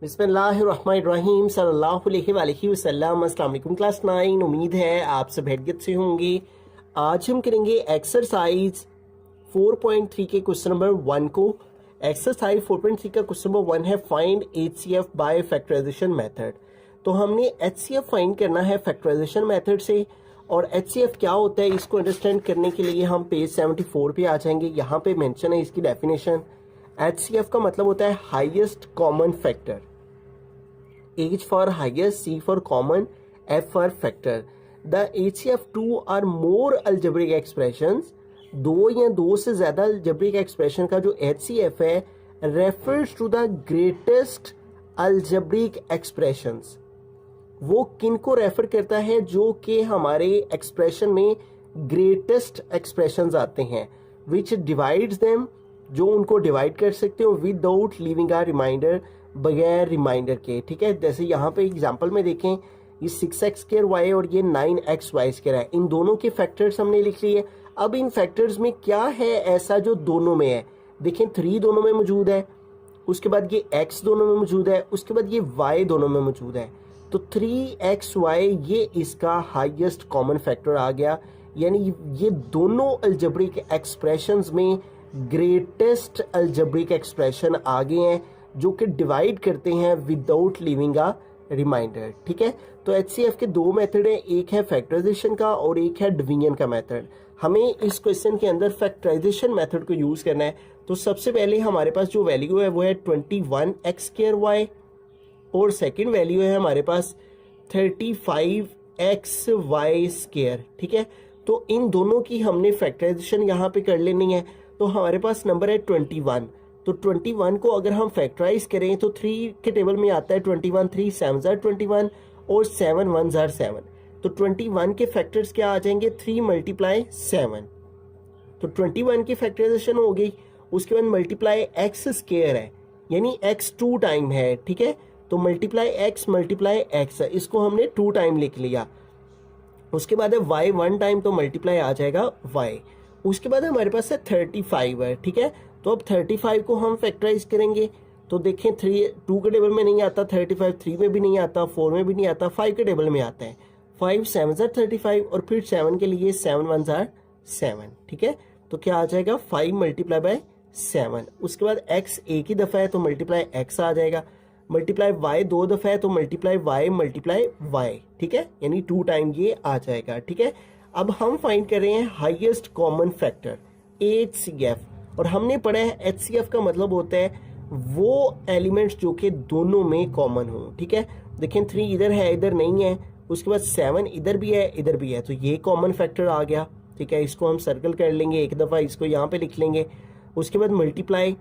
बिस्मिल्लाहिर्रहमानिर्रहीम सल्लल्लाहु अलैहि वसल्लम। अस्सलाम वालेकुम क्लास 9। उम्मीद है आप सब खैरियत से होंगे। आज हम करेंगे एक्सरसाइज 4.3 के क्वेश्चन नंबर 1 को। एक्सरसाइज 4.3 का क्वेश्चन नंबर 1 है find HCF by factorisation method. तो हमने HCF फाइंड करना है फैक्टराइजेशन मेथड से। और HCF क्या होता है इसको अंडरस्टैंड करने के लिए हम पेज 74 पे आ जाएंगे। यहाँ पे मेंशन है इसकी डेफिनेशन। HCF का मतलब होता है highest common factor. H for highest, C for common, F for factor. The HCF2 are more algebraic expressions. दो या दो से ज्यादा algebraic expression का जो HCF है refers to the greatest algebraic expressions. वो किन को रेफर करता है जो कि हमारे एक्सप्रेशन में ग्रेटेस्ट एक्सप्रेशंस आते हैं, विच डिवाइड्स देम, जो उनको डिवाइड कर सकते हो विदाउट लीविंग अ रिमाइंडर, बगैर रिमाइंडर के। ठीक है, जैसे यहाँ पे एग्जांपल में देखें ये 6x² और ये 9xy² है, इन दोनों के फैक्टर्स हमने लिख लिए। अब इन फैक्टर्स में क्या है ऐसा जो दोनों में है, देखें 3 दोनों में मौजूद है, उसके बाद ये x दोनों में मौजूद है, उसके बाद ये y दोनों में मौजूद है। तो 3xy ये इसका हाईएस्ट कॉमन फैक्टर आ गया, यानी ये दोनों अलजेब्रिक एक्सप्रेशंस में ग्रेटेस्ट अलजेब्रिक एक्सप्रेशन आ गए हैं जो कि डिवाइड करते हैं विदाउट लीविंग अ रिमाइंडर। ठीक है, तो HCF के दो मेथड हैं, एक है फैक्टराइजेशन का और एक है डिवीजन का मेथड। हमें इस क्वेश्चन के अंदर फैक्टराइजेशन मेथड को यूज करना है। तो सबसे पहले हमारे पास जो वैल्यू है वो है 21x² और सेकेंड वैल्यू है हमारे पास 35xy²। ठीक है, तो इन दोनों की हमने फैक्टराइजेशन यहाँ पे कर लेनी है। तो हमारे पास नंबर है 21। तो 21 को अगर हम फैक्टराइज करें तो 3 के टेबल में आता है 21, 3 7 21 और 7 1 7। तो 21 के फैक्टर्स क्या आ जाएंगे, 3 × 7। तो 21 की फैक्टराइजेशन हो गई। उसके बाद मल्टीप्लाई x² है, यानी x 2 टाइम है। ठीक है, तो मल्टीप्लाई x, इसको हमने 2 टाइम लिख लिया। उसके बाद है y 1 टाइम, तो मल्टीप्लाई आ जाएगा y। उसके बाद हमारे पास है 35 है। ठीक है, तो अब 35 को हम फैक्टराइज करेंगे। तो देखें 2 के टेबल में नहीं आता 35, 3 में भी नहीं आता, 4 में भी नहीं आता, 5 के टेबल में आता है। 5 7 35 और फिर 7 के लिए 7 1 7। ठीक है, तो क्या आ जाएगा 5 × 7। उसके बाद x एक ही दफ़ा है तो मल्टीप्लाई x आ जाएगा, मल्टीप्लाई y 2 दफ़ा है तो मल्टीप्लाई y। ठीक है, यानी 2 टाइम ये आ जाएगा। ठीक है, अब हम फाइंड कर रहे हैं हाईएस्ट कॉमन फैक्टर HCF। और हमने पढ़ा है HCF का मतलब होता है वो एलिमेंट्स जो कि दोनों में कॉमन हो। ठीक है, देखें 3 इधर है इधर नहीं है, उसके बाद 7 इधर भी है इधर भी है, तो ये कॉमन फैक्टर आ गया। ठीक है, इसको हम सर्कल कर लेंगे एक दफ़ा, इसको यहाँ पे लिख लेंगे। उसके बाद मल्टीप्लाई,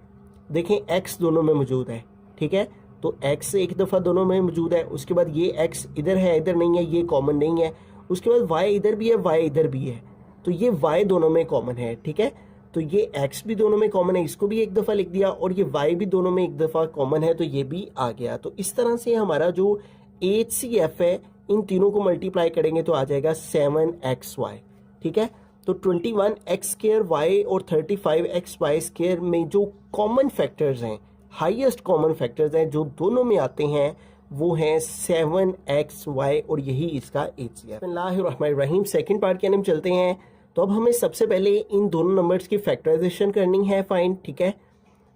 देखें x दोनों में मौजूद है। ठीक है, तो x एक दफ़ा दोनों में मौजूद है। उसके बाद ये x इधर है इधर नहीं है, ये कॉमन नहीं है। उसके बाद y इधर भी है y इधर भी है, तो ये y दोनों में कॉमन है। ठीक है, तो ये x भी दोनों में कॉमन है, इसको भी एक दफ़ा लिख दिया, और ये y भी दोनों में एक दफ़ा कॉमन है, तो ये भी आ गया। तो इस तरह से हमारा जो HCF है इन तीनों को मल्टीप्लाई करेंगे तो आ जाएगा 7xy। ठीक है, तो 21x² और 35xy² में जो कॉमन फैक्टर्स हैं, हाईएस्ट कॉमन फैक्टर्स हैं जो दोनों में आते हैं, वो हैं 7xy और यही इसका HCF। बिस्मिल्लाहिर्रहमानिर्रहीम। सेकंड पार्ट के अंदर चलते हैं। तो अब हमें सबसे पहले इन दोनों नंबर्स की फैक्टराइजेशन करनी है फाइंड। ठीक है,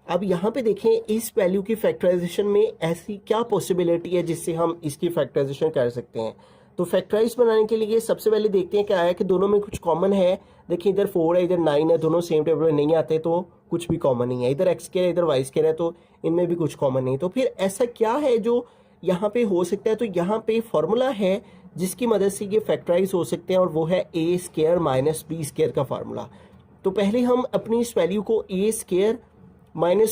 अब यहाँ पे देखें इस वैल्यू की फैक्टराइजेशन में ऐसी क्या पॉसिबिलिटी है जिससे हम इसकी फैक्टराइजेशन कर सकते हैं। तो फैक्टराइज बनाने के लिए सबसे पहले देखते हैं क्या है कि दोनों में कुछ कॉमन है। देखिए इधर 4 है इधर 9 है, दोनों सेम टेबल में नहीं आते तो कुछ भी कॉमन नहीं है। इधर x² है इधर y² है, तो इनमें भी कुछ कॉमन नहीं। तो फिर ऐसा क्या है जो यहाँ पे हो सकता है, तो यहाँ पे फॉर्मूला है जिसकी मदद से ये फैक्टराइज हो सकते हैं, और वो है a² - b² का फार्मूला। तो पहले हम अपनी इस वैल्यू को a²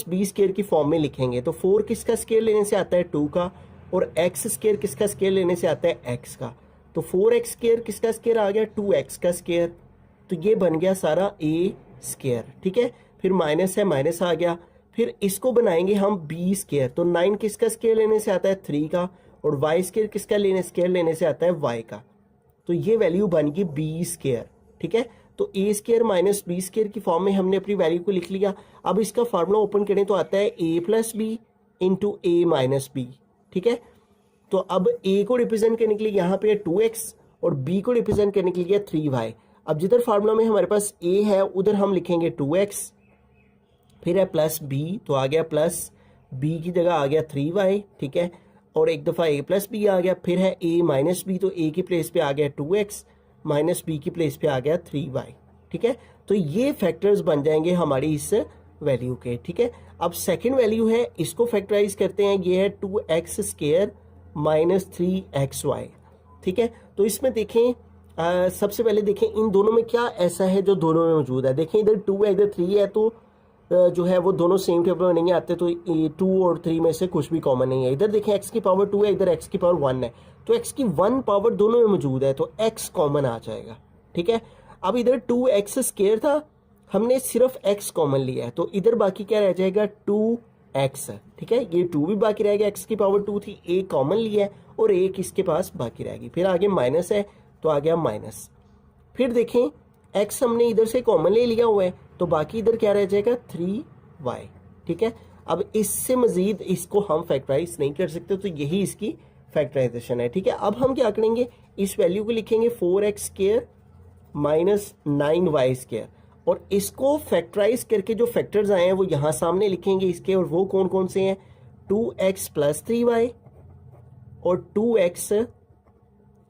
- b² की फॉर्म में लिखेंगे। तो 4 किसका स्क्वायर लेने से आता है 2 का, और x² किसका स्क्वायर लेने से आता है x का। तो 4x² किसका स्क्वायर आ गया 2x का स्क्वायर, तो ये बन गया सारा a²। ठीक है, फिर माइनस है माइनस आ गया। फिर इसको बनाएंगे हम b²। तो 9 किसका स्क्वायर लेने से आता है 3 का, और y² किसका स्क्वायर लेने से आता है y का। तो ये वैल्यू बन गई b²। ठीक है, तो a² - b² की फॉर्म में हमने अपनी वैल्यू को लिख लिया। अब इसका फार्मूला ओपन करें तो आता है a + b into a minus b, ठीक है। तो अब a को रिप्रेजेंट करने के लिए यहाँ पे है 2x और b को रिप्रेजेंट करने के लिए 3y। अब जिधर फार्मूला में हमारे पास a है उधर हम लिखेंगे 2x, फिर है प्लस b, तो आ गया प्लस b की जगह आ गया 3y, ठीक है। और एक दफ़ा a प्लस b आ गया, फिर है a माइनस b, तो a की प्लेस पे आ गया 2x माइनस b की प्लेस पे आ गया 3y, ठीक है। तो ये फैक्टर्स बन जाएंगे हमारी इस वैल्यू के, ठीक है। अब सेकंड वैल्यू है, इसको फैक्टराइज करते हैं, ये है 2x स्क्वायर माइनस 3xy, ठीक है। तो इसमें देखें सबसे पहले देखें इन दोनों में क्या ऐसा है जो दोनों में मौजूद है। देखें इधर 2 है इधर 3 है, तो जो है वो दोनों सेम टेबल में नहीं आते, तो 2 और 3 में से कुछ भी कॉमन नहीं है। इधर देखें x की पावर 2 है, इधर x की पावर 1 है, तो x की 1 पावर दोनों में मौजूद है, तो x कॉमन आ जाएगा, ठीक है। अब इधर 2x स्क्वायर था, हमने सिर्फ x कॉमन लिया है, तो इधर बाकी क्या रह जाएगा 2x, ठीक है। ये 2 भी बाकी रहेगा, x की पावर 2 थी, a कॉमन लिया है और एक इसके पास बाकी रहेगी। फिर आगे माइनस है तो आ गया माइनस। फिर देखें x हमने इधर से कॉमन ले लिया हुआ है, तो बाकी इधर क्या रह जाएगा 3y, ठीक है। अब इससे मजीद इसको हम फैक्टराइज नहीं कर सकते, तो यही इसकी फैक्टराइजेशन है, ठीक है। अब हम क्या करेंगे, इस वैल्यू को लिखेंगे 4x square minus 9y square, और इसको फैक्टराइज करके जो फैक्टर्स आए हैं वो यहाँ सामने लिखेंगे इसके, और वो कौन कौन से हैं 2x प्लस 3y और 2x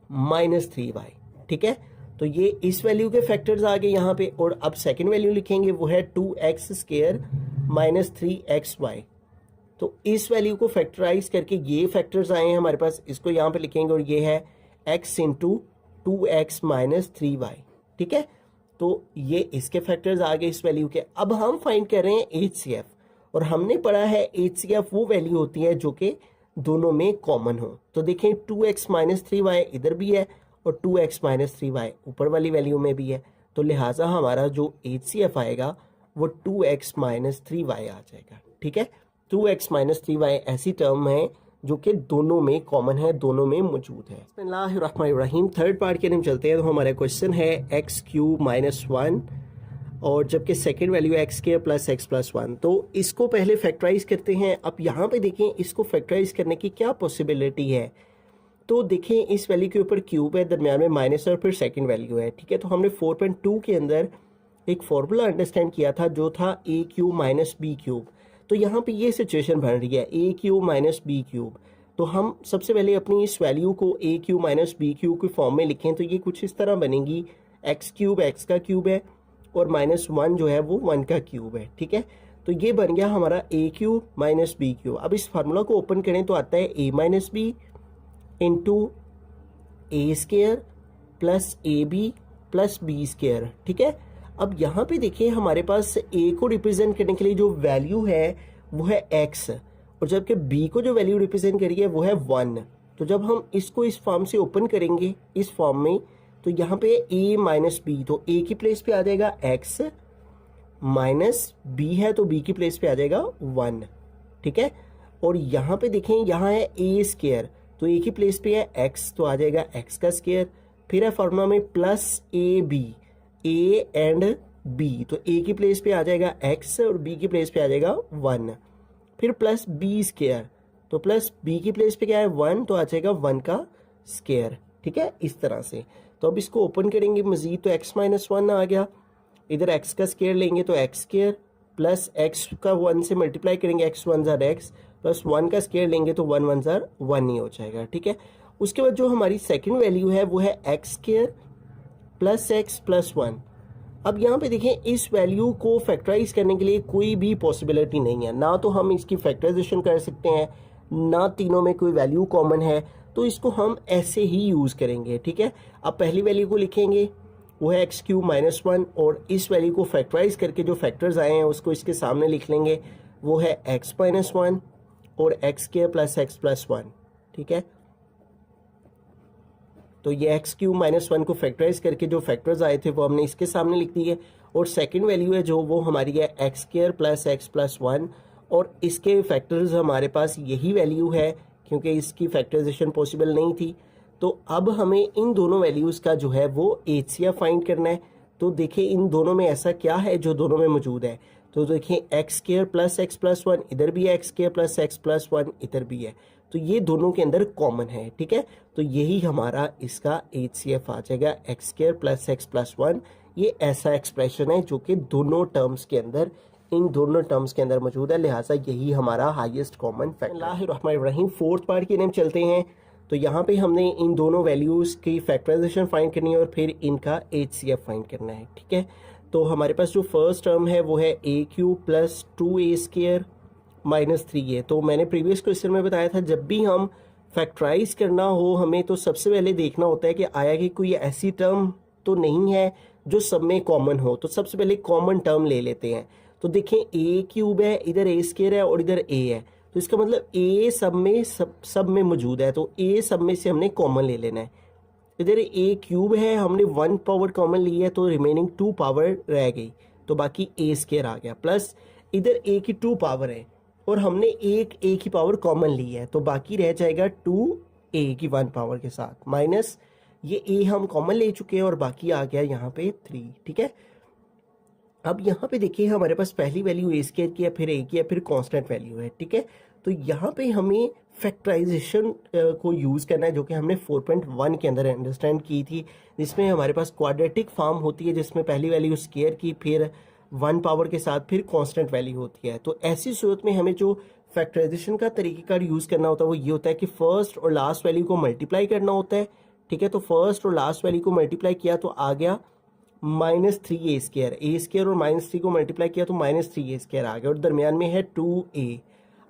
माइनस 3y, ठीक है। तो ये इस वैल्यू के फैक्टर्स आ गए यहाँ पे, और अब सेकंड वैल्यू लिखेंगे वो है 2x स्क्वायर माइनस 3xy। तो इस वैल्यू को फैक्टराइज करके ये फैक्टर्स आए हैं हमारे पास, इसको यहाँ पे लिखेंगे, और ये है x into 2x minus 3y, ठीक है। तो ये इसके फैक्टर्स आ गए इस वैल्यू के। अब हम फाइंड कर रहे हैं HCF, और हमने पढ़ा है HCF वो वैल्यू होती है जो कि दोनों में कॉमन हो। तो देखें 2x माइनस 3y इधर भी है और 2x माइनस 3y ऊपर वाली वैल्यू में भी है, तो लिहाजा हमारा जो HCF आएगा वो 2x माइनस 3y आ जाएगा, ठीक है। 2x माइनस 3y ऐसी टर्म है जो कि दोनों में कॉमन है, दोनों में मौजूद है। बिस्मिल्लाहिर्रहमानिर्रहीम। थर्ड पार्ट के हम चलते हैं, तो हमारा क्वेश्चन है एक्स क्यूब माइनस 1, और जबकि second value x square plus x plus 1। तो इसको पहले फैक्टराइज करते हैं। अब यहाँ पे देखें इसको फैक्टराइज करने की क्या पॉसिबिलिटी है। तो देखें इस वैल्यू के ऊपर क्यूब है, दरम्यान में माइनस और फिर सेकेंड वैल्यू है, ठीक है। तो हमने 4.2 के अंदर एक फॉर्मूला अंडरस्टैंड किया था जो था ए क्यूब माइनस बी क्यूब। तो यहाँ पे ये सिचुएशन बन रही है ए क्यूब माइनस बी क्यूब। तो हम सबसे पहले अपनी इस वैल्यू को ए क्यूब माइनस बी क्यूब के फॉर्म में लिखें, तो ये कुछ इस तरह बनेगी, एक्स क्यूब एक्स का क्यूब है और माइनस 1 जो है वो 1 का क्यूब है, ठीक है। तो ये बन गया हमारा A cube minus B cube. अब इस फार्मूला को ओपन करें तो आता है A minus B into A square plus A B plus B square, ठीक है। अब यहाँ पे देखिए हमारे पास ए को रिप्रेजेंट करने के लिए जो वैल्यू है वो है एक्स, और जबकि बी को जो वैल्यू रिप्रेजेंट करिए वो है 1। तो जब हम इसको इस फॉर्म से ओपन करेंगे इस फॉर्म में, तो यहाँ पे ए माइनस बी, तो ए की प्लेस पे आ जाएगा एक्स, माइनस बी है तो बी की प्लेस पे आ जाएगा 1, ठीक है। और यहाँ पे देखें यहाँ है ए स्क्वायर, तो ए की प्लेस पे है एक्स, तो आ जाएगा एक्स का स्क्वायर। फिर है फॉर्मूला में plus A b, a and b, तो ए की प्लेस पे आ जाएगा एक्स और बी की प्लेस पे आ जाएगा 1। फिर प्लस बी स्क्वायर, तो प्लस बी की प्लेस पे क्या है 1, तो आ जाएगा 1 का स्क्वायर, ठीक है, इस तरह से। तो अब इसको ओपन करेंगे मजीद, तो x माइनस 1 आ गया, इधर x का स्क्वायर लेंगे तो एक्स स्क्वायर प्लस x का 1 से मल्टीप्लाई करेंगे, x 1 ज़ार x प्लस 1 का स्क्वायर लेंगे तो 1 1 ज़ार 1 ही हो जाएगा, ठीक है। उसके बाद जो हमारी सेकंड वैल्यू है वो है x square plus x plus 1। अब यहाँ पे देखें इस वैल्यू को फैक्टराइज करने के लिए कोई भी पॉसिबिलिटी नहीं है, ना तो हम इसकी फैक्टराइजेशन कर सकते हैं, ना तीनों में कोई वैल्यू कॉमन है, तो इसको हम ऐसे ही यूज़ करेंगे, ठीक है। अब पहली वैल्यू को लिखेंगे वो है एक्स क्यूब माइनस 1, और इस वैल्यू को फैक्टराइज करके जो फैक्टर्स आए हैं उसको इसके सामने लिख लेंगे, वो है एक्स माइनस 1 और x square plus x plus 1, ठीक है। तो ये एक्स क्यूब माइनस 1 को फैक्टराइज करके जो फैक्टर्स आए थे वो हमने इसके सामने लिख दिए, और सेकंड वैल्यू है जो वो हमारी है x square plus x plus 1, और इसके फैक्टर्स हमारे पास यही वैल्यू है क्योंकि इसकी फैक्टराइजेशन पॉसिबल नहीं थी। तो अब हमें इन दोनों वैल्यूज़ का जो है वो HCF फाइंड करना है। तो देखिए इन दोनों में ऐसा क्या है जो दोनों में मौजूद है। तो देखिए x square plus x plus one, इधर भी x square plus x plus one इधर भी है, तो ये दोनों के अंदर कॉमन है, ठीक है। तो यही हमारा इसका HCF आ जाएगा, x square plus x plus one. ये ऐसा एक्सप्रेशन है जो कि दोनों टर्म्स के अंदर, इन दोनों टर्म्स के अंदर मौजूद है, लिहाजा यही हमारा हाईएस्ट कॉमन फैक्टर है। फोर्थ पार्ट की तरफ चलते हैं। तो यहाँ पे हमने इन दोनों वैल्यूज़ की फैक्टराइजेशन फाइंड करनी है और फिर इनका HCF फाइंड करना है, ठीक है। तो हमारे पास जो फर्स्ट टर्म है वो है A cube plus 2a square minus 3a। तो मैंने प्रीवियस क्वेश्चन में बताया था जब भी हम फैक्टराइज करना हो हमें तो सबसे पहले देखना होता है कि आया कि कोई ऐसी टर्म तो नहीं है जो सब में कॉमन हो। तो सबसे पहले कॉमन टर्म ले लेते हैं। तो देखें ए क्यूब है, इधर ए स्क्वायर है और इधर ए है, तो इसका मतलब ए सब में मौजूद है, तो ए सब में से हमने कॉमन ले लेना है। इधर ए क्यूब है, हमने 1 पावर कॉमन ली है तो रिमेनिंग 2 पावर रह गई, तो बाकी ए स्क्वायर आ गया, प्लस इधर ए की 2 पावर है और हमने एक ए की पावर कॉमन ली है, तो बाकी रह जाएगा 2a की 1 पावर के साथ, माइनस ये ए हम कॉमन ले चुके हैं और बाकी आ गया यहाँ पे 3, ठीक है। अब यहाँ पे देखिए हमारे पास पहली वैल्यू ए स्क्वायर की है, फिर ए की है, फिर कांस्टेंट वैल्यू है, ठीक है। तो यहाँ पे हमें फैक्टराइजेशन को यूज़ करना है जो कि हमने 4.1 के अंदर अंडरस्टैंड की थी, जिसमें हमारे पास क्वाड्रेटिक फॉर्म होती है जिसमें पहली वैल्यू स्क्वायर की, फिर 1 पावर के साथ फिर कांस्टेंट वैल्यू होती है। तो ऐसी सूरत में हमें जो फैक्टराइजेशन का तरीक़ेकार यूज़ करना होता है वो ये होता है कि फर्स्ट और लास्ट वैल्यू को मल्टीप्लाई करना होता है, ठीक है। तो फर्स्ट और लास्ट वैल्यू को मल्टीप्लाई किया तो आ गया -3a स्क्वायर, ए स्क्वायर और -3 को मल्टीप्लाई किया तो -3a स्क्वायर आ गया और दरमियान में है 2a।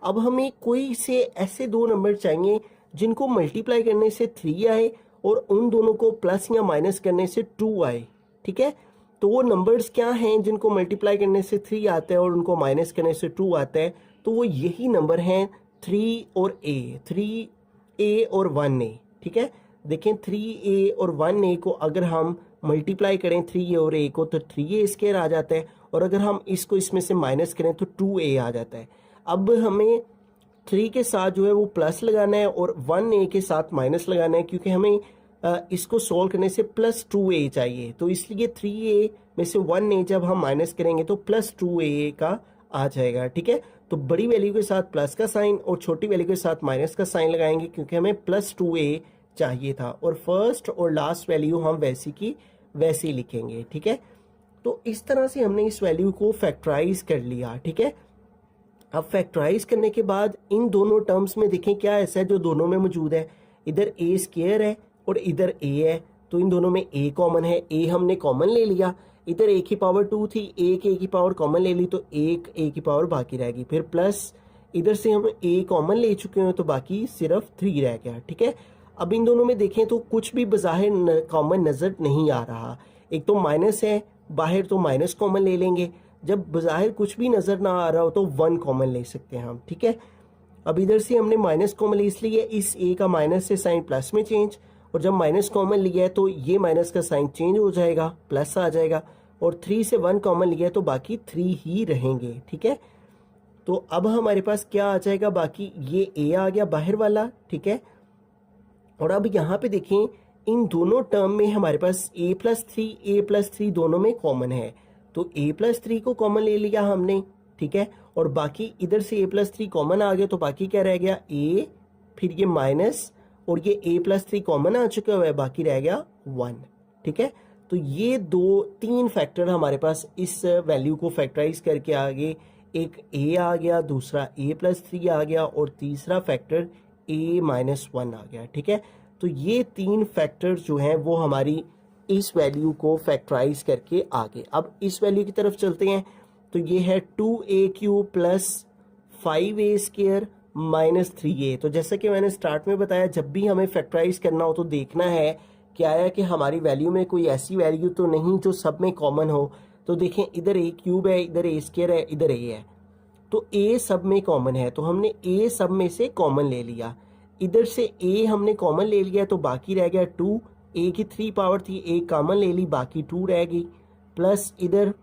अब हमें कोई से ऐसे दो नंबर चाहिए जिनको मल्टीप्लाई करने से 3 आए और उन दोनों को प्लस या माइनस करने से 2 आए, ठीक है। तो वो नंबर्स क्या हैं जिनको मल्टीप्लाई करने से 3 आता है और उनको माइनस करने से 2 आता है, तो वो यही नंबर हैं 3 और a और 1a, ठीक है। देखें 3a और 1a को अगर हम मल्टीप्लाई करें 3a और a को तो 3a स्क्वायर आ जाता है, और अगर हम इसको इसमें से माइनस करें तो 2a आ जाता है। अब हमें 3 के साथ जो है वो प्लस लगाना है और 1a के साथ माइनस लगाना है, क्योंकि हमें इसको सोल्व करने से प्लस 2a चाहिए, तो इसलिए 3a में से 1a जब हम माइनस करेंगे तो प्लस 2a का आ जाएगा, ठीक है। तो बड़ी वैल्यू के साथ प्लस का साइन और छोटी वैल्यू के साथ माइनस का साइन लगाएंगे क्योंकि हमें प्लस 2a चाहिए था, और फर्स्ट और लास्ट वैल्यू हम वैसी की वैसे ही लिखेंगे, ठीक है। तो इस तरह से हमने इस वैल्यू को फैक्टराइज कर लिया, ठीक है। अब फैक्टराइज करने के बाद इन दोनों टर्म्स में देखें क्या ऐसा है जो दोनों में मौजूद है, इधर ए स्क्वायर है और इधर ए है, तो इन दोनों में ए कॉमन है, ए हमने कॉमन ले लिया, इधर ए की पावर 2 थी, एक ए की पावर कॉमन ले ली तो एक ए की पावर बाकी रहेगी, फिर प्लस इधर से हम ए कॉमन ले चुके हैं तो बाकी सिर्फ 3 रह गया, ठीक है। अब इन दोनों में देखें तो कुछ भी बज़ाहिर कॉमन नज़र नहीं आ रहा, एक तो माइनस है बाहर तो माइनस कॉमन ले लेंगे, जब बज़ाहिर कुछ भी नज़र ना आ रहा हो तो 1 कॉमन ले सकते हैं हम, ठीक है। अब इधर से हमने माइनस कॉमन ली इसलिए इस ए का माइनस से साइन प्लस में चेंज, और जब माइनस कॉमन लिया है तो ये माइनस का साइन चेंज हो जाएगा, प्लस आ जाएगा, और 3 से 1 कॉमन लिया है तो बाकी 3 ही रहेंगे, ठीक है। तो अब हमारे पास क्या आ जाएगा, बाकी ये ए आ गया बाहर वाला, ठीक है। और अब यहाँ पे देखें इन दोनों टर्म में हमारे पास a प्लस 3 दोनों में कॉमन है, तो a प्लस 3 को कॉमन ले लिया हमने, ठीक है। और बाकी इधर से a प्लस 3 कॉमन आ गया तो बाकी क्या रह गया a, फिर ये माइनस और ये a प्लस 3 कॉमन आ चुका हुआ है, बाकी रह गया 1, ठीक है। तो ये 3 फैक्टर हमारे पास इस वैल्यू को फैक्टराइज करके आगे, एक a आ गया, दूसरा a प्लस 3 आ गया और तीसरा फैक्टर a माइनस 1 आ गया, ठीक है। तो ये 3 फैक्टर जो हैं वो हमारी इस वैल्यू को फैक्टराइज करके आगे, अब इस वैल्यू की तरफ चलते हैं। तो ये है 2a³ plus 5a square minus 3a। तो जैसा कि मैंने स्टार्ट में बताया जब भी हमें फैक्टराइज करना हो तो देखना है कि आया कि हमारी वैल्यू में कोई ऐसी वैल्यू तो नहीं जो सब में कॉमन हो। तो देखें इधर a³ है, इधर a स्क्वायर है, इधर a है, तो a सब में कॉमन है, तो हमने a सब में से कॉमन ले लिया, इधर से a हमने कॉमन ले लिया तो बाकी रह गया 2, a की 3 पावर थी, a कॉमन ले ली बाकी 2 रह गई, प्लस इधर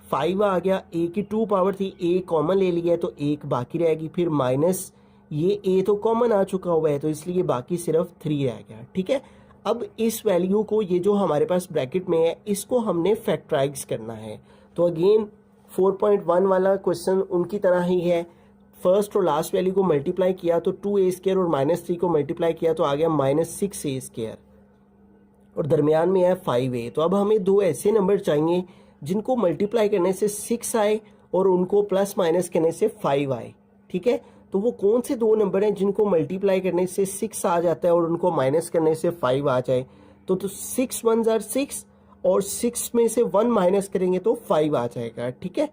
5 आ गया, a की 2 पावर थी, a कॉमन ले लिया तो 1 बाकी रहेगी, फिर माइनस ये a तो कॉमन आ चुका हुआ है तो इसलिए बाकी सिर्फ 3 रह गया, ठीक है। अब इस वैल्यू को, ये जो हमारे पास ब्रैकेट में है, इसको हमने फैक्टराइज करना है। तो अगेन 4.1 वाला क्वेश्चन उनकी तरह ही है, फर्स्ट और लास्ट वैल्यू को मल्टीप्लाई किया तो 2a² और -3 को मल्टीप्लाई किया तो आ गया -6a², और दरमियान में है 5a। तो अब हमें दो ऐसे नंबर चाहिए जिनको मल्टीप्लाई करने से 6 आए और उनको प्लस माइनस करने से 5 आए, ठीक है। तो वो कौन से दो नंबर हैं जिनको मल्टीप्लाई करने से 6 आ जाता है और उनको माइनस करने से 5 आ जाए? तो 6 1 जार 6 और 6 में से 1 माइनस करेंगे तो 5 आ जाएगा, ठीक है।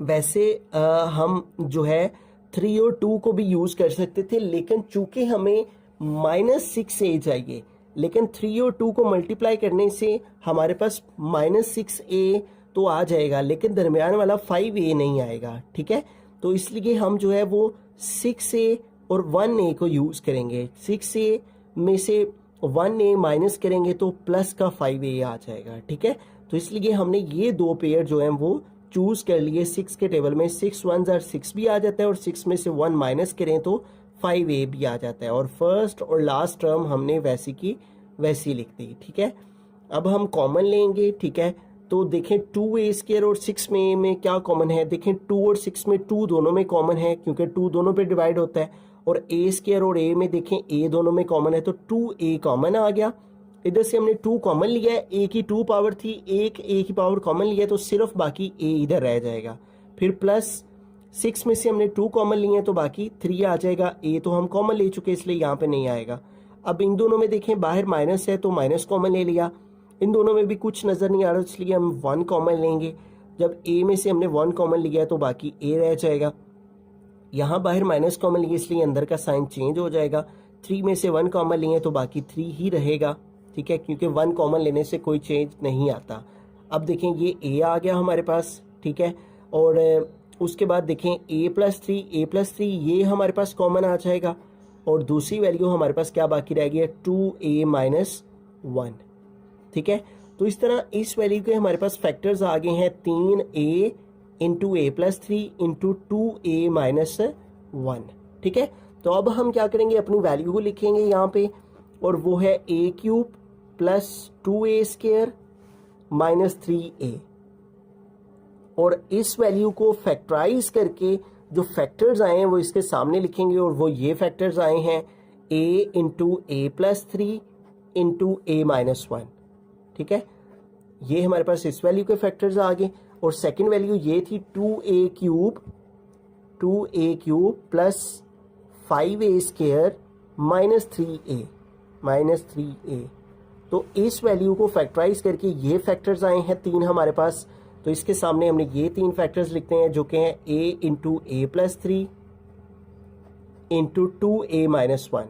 वैसे हम जो है 3 और 2 को भी यूज कर सकते थे, लेकिन चूंकि हमें -6a चाहिए, लेकिन 3 और 2 को मल्टीप्लाई करने से हमारे पास -6a तो आ जाएगा, लेकिन दरमियान वाला 5a नहीं आएगा, ठीक है। तो इसलिए हम जो है वो 6a और 1a को यूज करेंगे। 6a में से 1a माइनस करेंगे तो प्लस का 5a आ जाएगा, ठीक है। तो इसलिए हमने ये दो पेयर जो है वो चूज कर लिए 6 के टेबल में। 6 1 जार 6 भी आ जाता है और 6 में से 1 माइनस करें तो 5a भी आ जाता है, और फर्स्ट और लास्ट टर्म हमने वैसी की वैसी लिख दी, ठीक है। अब हम कॉमन लेंगे, ठीक है। तो देखें 2a² और 6 में क्या कॉमन है? देखें 2 और 6 में 2 दोनों में कॉमन है क्योंकि 2 दोनों पे डिवाइड होता है, और a² और a में देखें a दोनों में कॉमन है तो 2a कॉमन आ गया। इधर से हमने 2 कॉमन लिया है, a की 2 पावर थी, एक a की पावर कॉमन लिया तो सिर्फ बाकी a इधर रह जाएगा। फिर प्लस 6 में से हमने 2 कॉमन लिए तो बाकी 3 आ जाएगा, a तो हम कॉमन ले चुके इसलिए यहाँ पे नहीं आएगा। अब इन दोनों में देखें बाहर माइनस है तो माइनस कॉमन ले लिया, इन दोनों में भी कुछ नज़र नहीं आ रहा इसलिए हम 1 कॉमन लेंगे। जब a में से हमने 1 कॉमन लिया तो बाकी a रह जाएगा। यहाँ बाहर माइनस कॉमन लिए इसलिए अंदर का साइन चेंज हो जाएगा। 3 में से 1 कॉमन लिए तो बाकी 3 ही रहेगा, ठीक है, क्योंकि 1 कॉमन लेने से कोई चेंज नहीं आता। अब देखें ये a आ गया हमारे पास, ठीक है, और उसके बाद देखें a+3 ये हमारे पास कॉमन आ जाएगा, और दूसरी वैल्यू हमारे पास क्या बाकी रह गई है? 2a - 1, ठीक है। तो इस तरह इस वैल्यू के हमारे पास फैक्टर्स आ गए हैं 3a into a+3 into 2a - 1, ठीक है। तो अब हम क्या करेंगे, अपनी वैल्यू को लिखेंगे यहाँ पे, और वो है a³ + 2a² - 3a, और इस वैल्यू को फैक्टराइज करके जो फैक्टर्स आए हैं वो इसके सामने लिखेंगे, और वो ये फैक्टर्स आए हैं a into a+3 into a - 1, ठीक है। ये हमारे पास इस वैल्यू के फैक्टर्स आ गए, और सेकंड वैल्यू ये थी 2a³ + 5a² - 3a। तो इस वैल्यू को फैक्टराइज करके ये फैक्टर्स आए हैं 3 हमारे पास, तो इसके सामने हमने ये 3 फैक्टर्स लिखते हैं जो कि हैं a into a+3 into 2a - 1,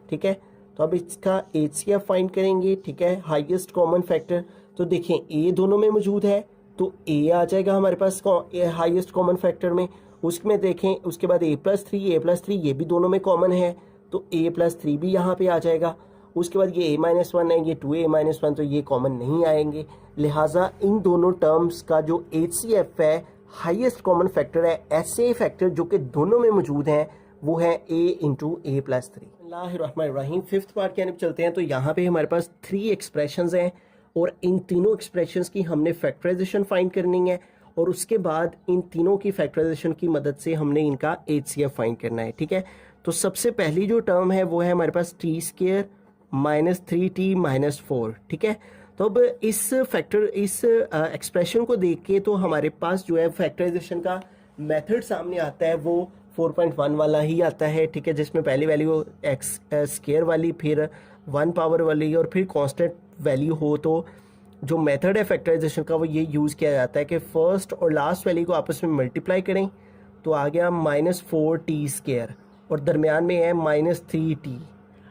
ठीक है। तो अब इसका HCF फाइंड करेंगे, ठीक है, हाईएस्ट कॉमन फैक्टर। तो देखें a दोनों में मौजूद है तो a आ जाएगा हमारे पास हाईएस्ट कॉमन फैक्टर में। उसमें देखें उसके बाद a+3 ये भी दोनों में कॉमन है तो a+3 भी यहाँ पे आ जाएगा। उसके बाद ये a - 1 है, ये 2a - 1, तो ये कॉमन नहीं आएंगे, लिहाजा इन दोनों टर्म्स का जो HCF है हाईएस्ट कॉमन फैक्टर है, ऐसे फैक्टर जो कि दोनों में मौजूद हैं वो है a इंटू a+3। बिस्मिल्लाहिर्रहमानिर्रहीम, फिफ्थ पार्ट की तरफ चलते हैं। तो यहाँ पे हमारे पास 3 एक्सप्रेशंस हैं, और इन तीनों एक्सप्रेशंस की हमने फैक्टराइजेशन फाइंड करनी है, और उसके बाद इन तीनों की फैक्टराइजेशन की मदद से हमने इनका HCF फाइंड करना है, ठीक है। तो सबसे पहली जो टर्म है वो है हमारे पास t² - 3t - 4, ठीक है। तो अब इस एक्सप्रेशन को देख के तो हमारे पास जो है फैक्टराइजेशन का मेथड सामने आता है वो 4.1 वाला ही आता है, ठीक है, जिसमें पहली वैल्यू x² वाली, फिर 1 पावर वाली, और फिर कांस्टेंट वैल्यू हो। तो जो मेथड है फैक्टराइजेशन का वो ये यूज़ किया जाता है कि फर्स्ट और लास्ट वैल्यू को आपस में मल्टीप्लाई करें तो आ गया -4t², और दरमियान में है -3t।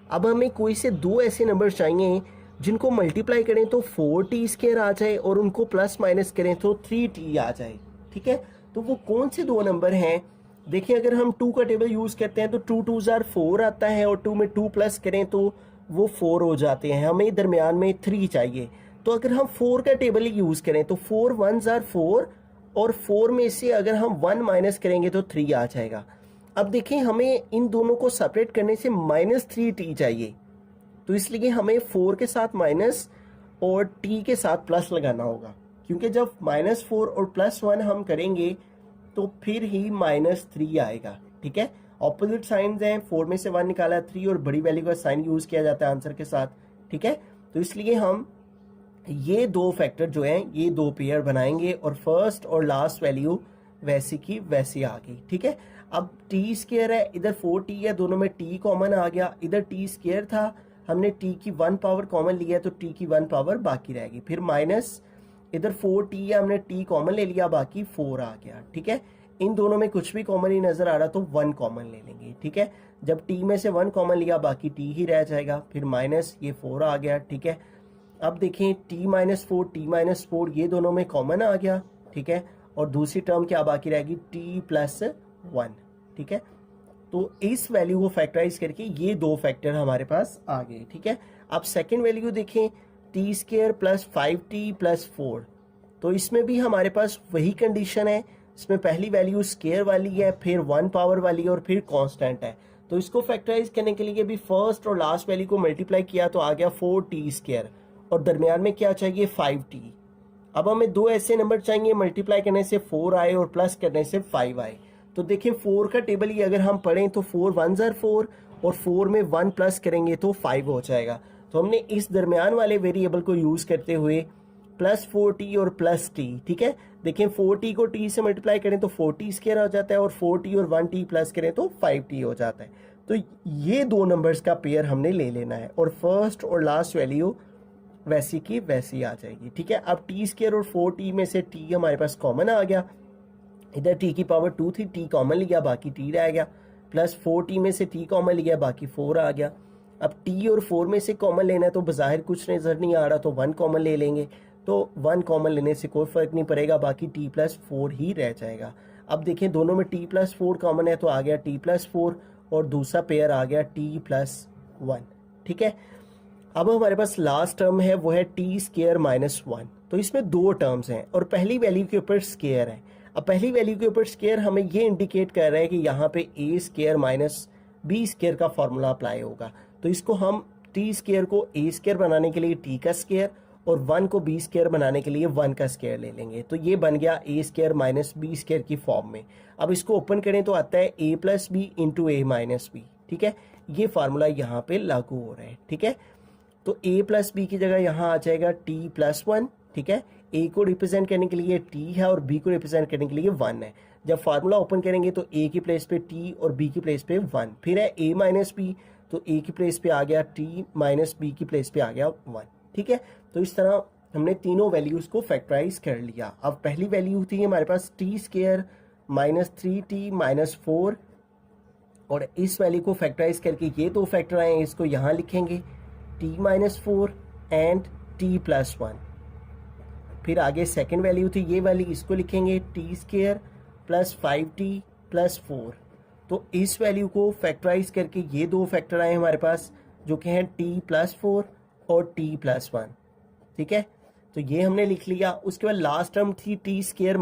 अब हमें कोई से दो ऐसे नंबर चाहिए जिनको मल्टीप्लाई करें तो 4t² आ जाए और उनको प्लस माइनस करें तो 3t आ जाए, ठीक है। तो वो कौन से दो नंबर हैं? देखिए, अगर हम 2 का टेबल यूज़ करते हैं तो 2 2 जार 4 आता है, और 2 में 2 प्लस करें तो वो 4 हो जाते हैं। हमें दरमियान में 3 चाहिए, तो अगर हम 4 का टेबल ही यूज़ करें तो 4 1 जार 4, और 4 में से अगर हम 1 माइनस करेंगे तो 3 आ जाएगा। अब देखिए, हमें इन दोनों को सेपरेट करने से -3t चाहिए, तो इसलिए हमें 4 के साथ माइनस और t के साथ प्लस लगाना होगा, क्योंकि जब -4 और +1 हम करेंगे तो फिर ही -3 आएगा, ठीक है। ऑपोजिट साइंस हैं, 4 में से 1 निकाला 3 और बड़ी वैल्यू का साइन यूज किया जाता है आंसर के साथ, ठीक है। तो इसलिए हम ये दो फैक्टर जो हैं ये दो पेयर बनाएंगे और फर्स्ट और लास्ट वैल्यू वैसी की वैसी आ गई, ठीक है। अब टी स्क्वायर है, इधर 4t है, दोनों में t कॉमन आ गया, इधर टी स्क्वायर था, हमने t की 1 पावर कॉमन लिया तो t की 1 पावर बाकी रहेगी, फिर माइनस इधर 4t है, हमने t कॉमन ले लिया, बाकी 4 आ गया, ठीक है। इन दोनों में कुछ भी कॉमन ही नजर आ रहा तो 1 कॉमन ले लेंगे, ठीक है। जब t में से 1 कॉमन लिया बाकी t ही रह जाएगा, फिर माइनस ये 4 आ गया, ठीक है। अब देखें t-4 ये दोनों में कॉमन आ गया, ठीक है। और दूसरी टर्म क्या बाकी रहेगी t+1, ठीक है। तो इस वैल्यू को फैक्टराइज करके ये दो फैक्टर हमारे पास आ गए, ठीक है। अब सेकंड वैल्यू देखें t² + 5t + 4, तो इसमें भी हमारे पास वही कंडीशन है, इसमें पहली वैल्यू स्केयर वाली है, फिर 1 पावर वाली है और फिर कांस्टेंट है। तो इसको फैक्टराइज करने के लिए भी फर्स्ट और लास्ट वैल्यू को मल्टीप्लाई किया तो आ गया 4t² और दरमियान में क्या चाहिए 5t। अब हमें दो ऐसे नंबर चाहिए मल्टीप्लाई करने से 4 आए और प्लस करने से 5 आए। तो देखें 4 का टेबल ही अगर हम पढ़ें तो 4 1 ज़र 4 और 4 में 1 प्लस करेंगे तो 5 हो जाएगा। तो हमने इस दरमियान वाले वेरिएबल को यूज करते हुए +4t और +t, ठीक है। देखें 4t को t से मल्टीप्लाई करें तो 4t² हो जाता है और 4t और 1t प्लस करें तो 5t हो जाता है। तो ये दो नंबर्स का पेयर हमने ले लेना है और फर्स्ट और लास्ट वैल्यू वैसी की वैसी आ जाएगी, ठीक है। अब t² और 4t में से t हमारे पास कॉमन आ गया, इधर t की पावर 2 थी, t कॉमन लिया बाकी t रह गया, प्लस 4t में से t कॉमन लिया बाकी 4 आ गया। अब t और 4 में से कॉमन लेना है तो बाहर कुछ नजर नहीं आ रहा तो 1 कॉमन ले लेंगे, तो 1 कॉमन लेने से कोई फर्क नहीं पड़ेगा, बाकी t+4 ही रह जाएगा। अब देखें दोनों में t+4 कॉमन है तो आ गया t+4 और दूसरा पेयर आ गया t+1, ठीक है। अब हमारे पास लास्ट टर्म है वो है t² - 1, तो इसमें दो टर्म्स हैं और पहली वैल्यू के ऊपर स्क्वायर है। अब पहली वैल्यू के ऊपर स्क्वायर हमें ये इंडिकेट कर रहा है कि यहाँ पे a² - b² का फॉर्मूला अप्लाई होगा। तो इसको हम t² को a² बनाने के लिए t का स्क्वायर और 1 को b² बनाने के लिए 1 का स्क्वायर ले लेंगे, तो ये बन गया a² - b² की फॉर्म में। अब इसको ओपन करें तो आता है a + b × a - b, ठीक है। ये फार्मूला यहाँ पे लागू हो रहा है, ठीक है। तो a + b की जगह यहाँ आ जाएगा t+1, ठीक है। a को रिप्रेजेंट करने के लिए t है और b को रिप्रेजेंट करने के लिए 1 है। जब फार्मूला ओपन करेंगे तो a की प्लेस पे t और b की प्लेस पे 1, फिर है a - b, तो a की प्लेस पे आ गया t - b की प्लेस पे आ गया 1, ठीक है। तो इस तरह हमने तीनों वैल्यूज को फैक्टराइज कर लिया। अब पहली वैल्यू थी हमारे पास t² - 3t - 4 और इस वैल्यू को फैक्टराइज करके ये दो फैक्टर आए, इसको यहाँ लिखेंगे t - 4 एंड t+1। फिर आगे सेकेंड वैल्यू थी ये वाली, इसको लिखेंगे t² + 5t + 4। तो इस वैल्यू को फैक्टराइज करके ये दो फैक्टर आए हमारे पास जो कि हैं t+4 और t+1, ठीक है। तो ये हमने लिख लिया। उसके बाद लास्ट टर्म थी t² -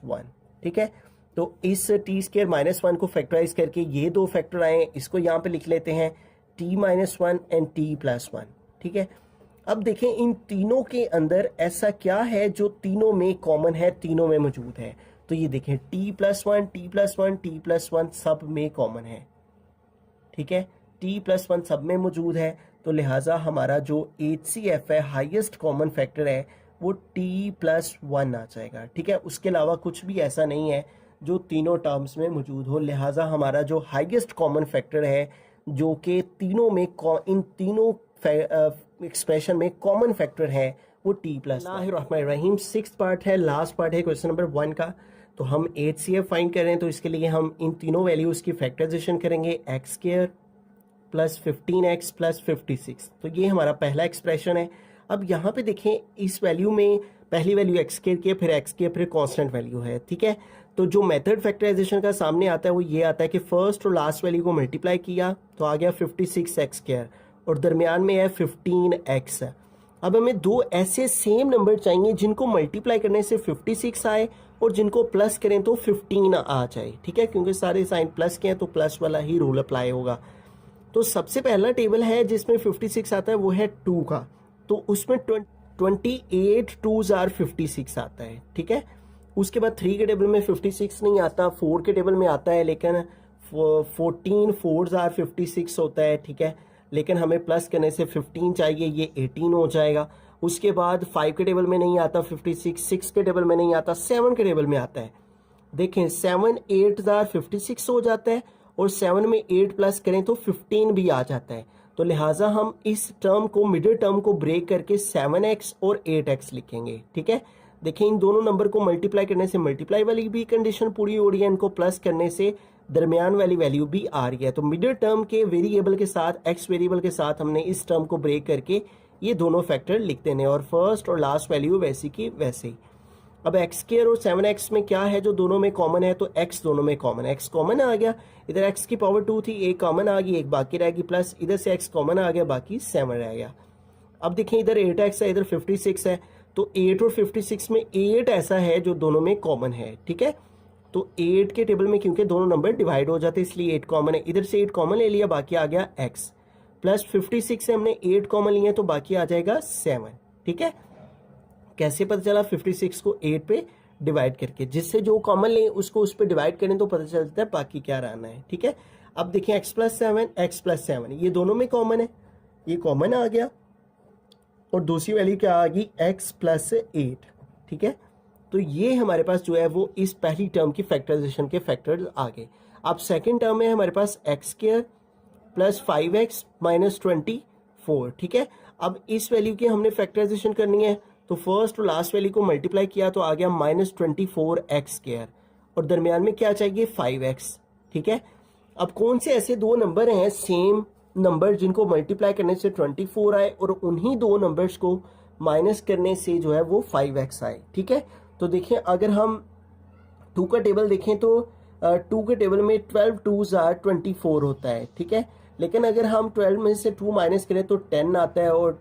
1, ठीक है। तो इस t² - 1 को फैक्टराइज करके ये दो फैक्टर आए, इसको यहाँ पे लिख लेते हैं t - 1 एंड t+1, ठीक है। अब देखें इन तीनों के अंदर ऐसा क्या है जो तीनों में कॉमन है, तीनों में मौजूद है। तो ये देखें t+1 t+1 t+1 सब में कॉमन है, ठीक है। t+1 सब में मौजूद है, तो लिहाजा हमारा जो HCF है हाईएस्ट कॉमन फैक्टर है वो t+1 आ जाएगा, ठीक है। उसके अलावा कुछ भी ऐसा नहीं है जो तीनों टर्म्स में मौजूद हो, लिहाजा हमारा जो हाईएस्ट कॉमन फैक्टर है जो कि तीनों में इन तीनों एक्सप्रेशन में कॉमन फैक्टर है वो t+1। सिक्स्थ पार्ट है, लास्ट पार्ट है क्वेश्चन नंबर 1 का। तो हम HCF फाइंड करें तो इसके लिए हम इन तीनों वैल्यूज की फैक्टराइजेशन करेंगे, x² + 15x + 56। तो ये हमारा पहला एक्सप्रेशन है। अब यहाँ पे देखें इस वैल्यू में पहली वैल्यू x² की, फिर x² फिर कांस्टेंट वैल्यू है, ठीक है। तो जो मेथड फैक्टराइजेशन का सामने आता है वो ये आता है कि फर्स्ट और लास्ट वैल्यू को मल्टीप्लाई किया तो आ गया 56x² और दरमियान में है 15x। अब हमें दो ऐसे सेम नंबर चाहिए जिनको मल्टीप्लाई करने से 56 आए और जिनको प्लस करें तो 15 आ जाए, ठीक है। क्योंकि सारे साइन प्लस के हैं तो प्लस वाला ही रूल अप्लाई होगा। तो सबसे पहला टेबल है जिसमें 56 आता है वो है 2 का, तो उसमें 28 2s आर 56 आता है, ठीक है। उसके बाद 3 के टेबल में 56 नहीं आता, 4 के टेबल में आता है, लेकिन 14 4s आर 56 होता है, ठीक है। लेकिन हमें प्लस करने से 15 चाहिए, ये 18 हो जाएगा। उसके बाद 5 के टेबल में नहीं आता 56, 6 के टेबल में नहीं आता, 7 के टेबल में आता है। देखें 7 8 आर 56 हो जाता है, और 7 में 8 प्लस करें तो 15 भी आ जाता है। तो लिहाजा हम इस टर्म को, मिडिल टर्म को ब्रेक करके 7x और 8x लिखेंगे, ठीक है। देखिए इन दोनों नंबर को मल्टीप्लाई करने से मल्टीप्लाई वाली भी कंडीशन पूरी हो रही है, इनको प्लस करने से दरमियान वाली वैल्यू भी आ रही है। तो मिडिल टर्म के वेरिएबल के साथ, x वेरिएबल के साथ हमने इस टर्म को ब्रेक करके ये दोनों फैक्टर लिख देने, और फर्स्ट और लास्ट वैल्यू वैसी की वैसे ही। अब एक्स स्क्वायर और 7x में क्या है जो दोनों में कॉमन है, तो x दोनों में कॉमन है, x कॉमन आ गया, इधर x की पावर 2 थी, एक कॉमन आ गई, एक बाकी रहेगी, प्लस इधर से x कॉमन आ गया, बाकी 7 रह गया। अब देखिए इधर 8x है, इधर 56 है, तो 8 और 56 में 8 ऐसा है जो दोनों में कॉमन है, ठीक है। तो 8 के टेबल में क्योंकि दोनों नंबर डिवाइड हो जाते हैं इसलिए 8 कॉमन है, इधर से 8 कॉमन ले लिया, बाकी आ गया x, प्लस 56 से हमने 8 कॉमन लिया तो बाकी आ जाएगा 7, ठीक है। कैसे पता चला, 56 को 8 पे डिवाइड करके, जिससे जो कॉमन लें उसको उस पे डिवाइड करें तो पता चलता है बाकी क्या रहना है, ठीक है। अब देखिए x प्लस 7 ये दोनों में कॉमन है, ये कॉमन आ गया, और दूसरी वैल्यू क्या आ गई, x प्लस 8, ठीक है। तो ये हमारे पास जो है वो इस पहली टर्म की फैक्टराइजेशन के फैक्टर्स आ गए। अब सेकेंड टर्म में हमारे पास X square plus 5x minus 24, ठीक है। अब इस वैल्यू की हमने फैक्टराइजेशन करनी है, तो फर्स्ट और लास्ट वैल्यू को मल्टीप्लाई किया तो आ गया माइनस 24x स्क्वायर, और दरमियान में क्या चाहिए 5x, ठीक है। अब कौन से ऐसे दो नंबर हैं सेम नंबर जिनको मल्टीप्लाई करने से 24 आए और उन्हीं दो नंबर्स को माइनस करने से जो है वो 5x आए, ठीक है। तो देखिए अगर हम 2 का टेबल देखें तो 2 के टेबल में 12 2s आर 24 होता है, ठीक है। लेकिन अगर हम 12 में से 2 माइनस करें तो 10 आता है, और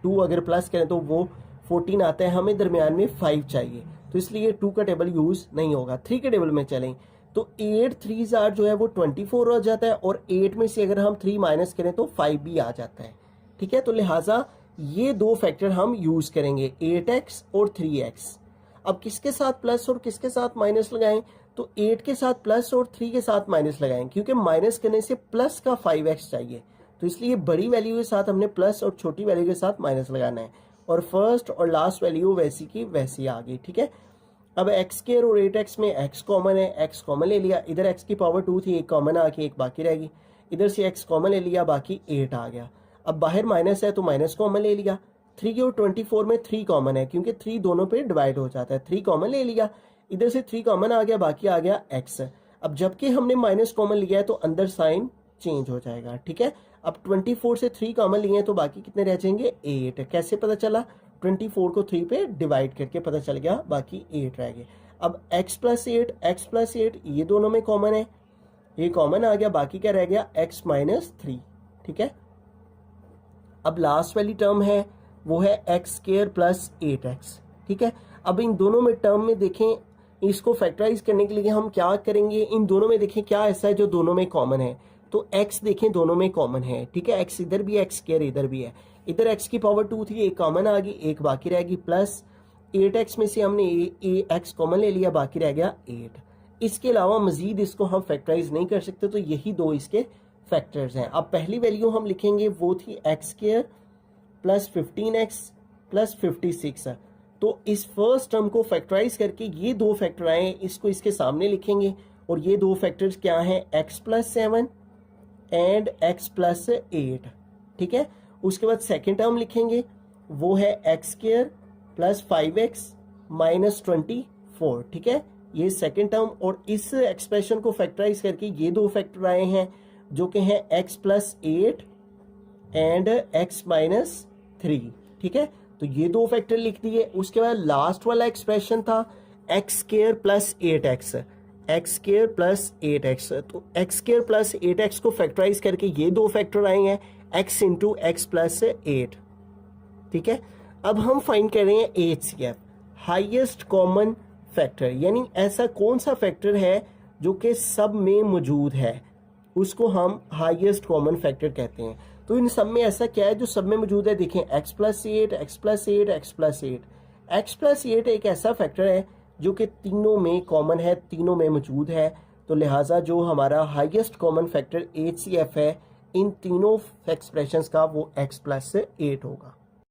2 अगर प्लस करें तो वो 14 आता है। हमें दरमियान में 5 चाहिए, तो इसलिए 2 का टेबल यूज नहीं होगा। 3 के टेबल में चलें तो 8 3s आर जो है वो 24 हो जाता है, और 8 में से अगर हम 3 माइनस करें तो 5 भी आ जाता है, ठीक है। तो लिहाजा ये दो फैक्टर हम यूज करेंगे, 8x और 3x। अब किसके साथ प्लस और किसके साथ माइनस लगाएं, तो 8 के साथ प्लस और 3 के साथ माइनस लगाएं, क्योंकि माइनस करने से प्लस का 5x चाहिए, तो इसलिए बड़ी वैल्यू के साथ हमने प्लस और छोटी वैल्यू के साथ माइनस लगाना है, और फर्स्ट और लास्ट वैल्यू वैसी की वैसी आ गई, ठीक है। अब एक्स स्क्वायर और 8x में x कॉमन है, x कॉमन ले लिया, इधर x की पावर 2 थी, एक कॉमन आ गई, एक बाकी रहेगी, इधर से x कॉमन ले लिया, बाकी 8 आ गया। अब बाहर माइनस है तो माइनस कॉमन ले लिया, 3 और 24 में 3 कॉमन है क्योंकि 3 दोनों पे डिवाइड हो जाता है, 3 कॉमन ले लिया, इधर से 3 कॉमन आ गया, बाकी आ गया x। अब जबकि हमने माइनस कॉमन लिया है तो अंदर साइन चेंज हो जाएगा, ठीक है। अब 24 से 3 कॉमन लिए हैं तो बाकी कितने रह जाएंगे 8। कैसे पता चला, 24 को 3 पे डिवाइड करके पता चल गया, बाकी 8 रह गए। अब x प्लस 8 ये दोनों में कॉमन है, ये कॉमन आ गया, बाकी क्या रह गया x माइनस 3, ठीक है। अब लास्ट वाली टर्म है वो है एक्स स्क्वायर प्लस 8x, ठीक है। अब इन दोनों में टर्म में देखें, इसको फैक्टराइज करने के लिए हम क्या करेंगे, इन दोनों में देखें क्या ऐसा है जो दोनों में कॉमन है, तो x देखें दोनों में कॉमन है, ठीक है। x इधर भी है, x स्क्वायर इधर भी है, इधर x की पावर 2 थी, एक कॉमन आ गई, एक बाकी रहेगी, प्लस 8x में से हमने x कॉमन ले लिया, बाकी रह गया 8। इसके अलावा मजीद इसको हम फैक्टराइज नहीं कर सकते, तो यही दो इसके फैक्टर्स हैं। अब पहली वैल्यू हम लिखेंगे वो थी x square plus 15x plus 56। तो इस फर्स्ट टर्म को फैक्टराइज करके ये दो फैक्टर आए, इसको इसके सामने लिखेंगे, और ये दो फैक्टर्स क्या हैं, x plus 7 and x plus 8, ठीक है। उसके बाद सेकेंड टर्म लिखेंगे वो है x square plus 5x minus 24, ठीक है, ये सेकेंड टर्म। और इस एक्सप्रेशन को फैक्टराइज करके ये दो फैक्टर आए हैं जो कि हैं x plus 8 and x minus 3, ठीक है। तो ये दो फैक्टर लिख दिए। उसके बाद लास्ट वाला एक्सप्रेशन था x square plus 8x, x square plus 8x। तो एक्स स्क्वायर प्लस 8x को फैक्टराइज करके ये दो फैक्टर आए हैं x इंटू एक्स प्लस 8, ठीक है। अब हम फाइंड कर रहे हैं HCF, हाईएस्ट कॉमन फैक्टर, यानी ऐसा कौन सा फैक्टर है जो कि सब में मौजूद है, उसको हम हाईएस्ट कॉमन फैक्टर कहते हैं। तो इन सब में ऐसा क्या है जो सब में मौजूद है, देखें x plus eight, x plus eight, x plus eight. X plus eight एक ऐसा फैक्टर है जो कि तीनों में कॉमन है, तीनों में मौजूद है, तो लिहाजा जो हमारा हाईएस्ट कॉमन फैक्टर HCF है इन तीनों एक्सप्रेशंस का वो x प्लस एट होगा।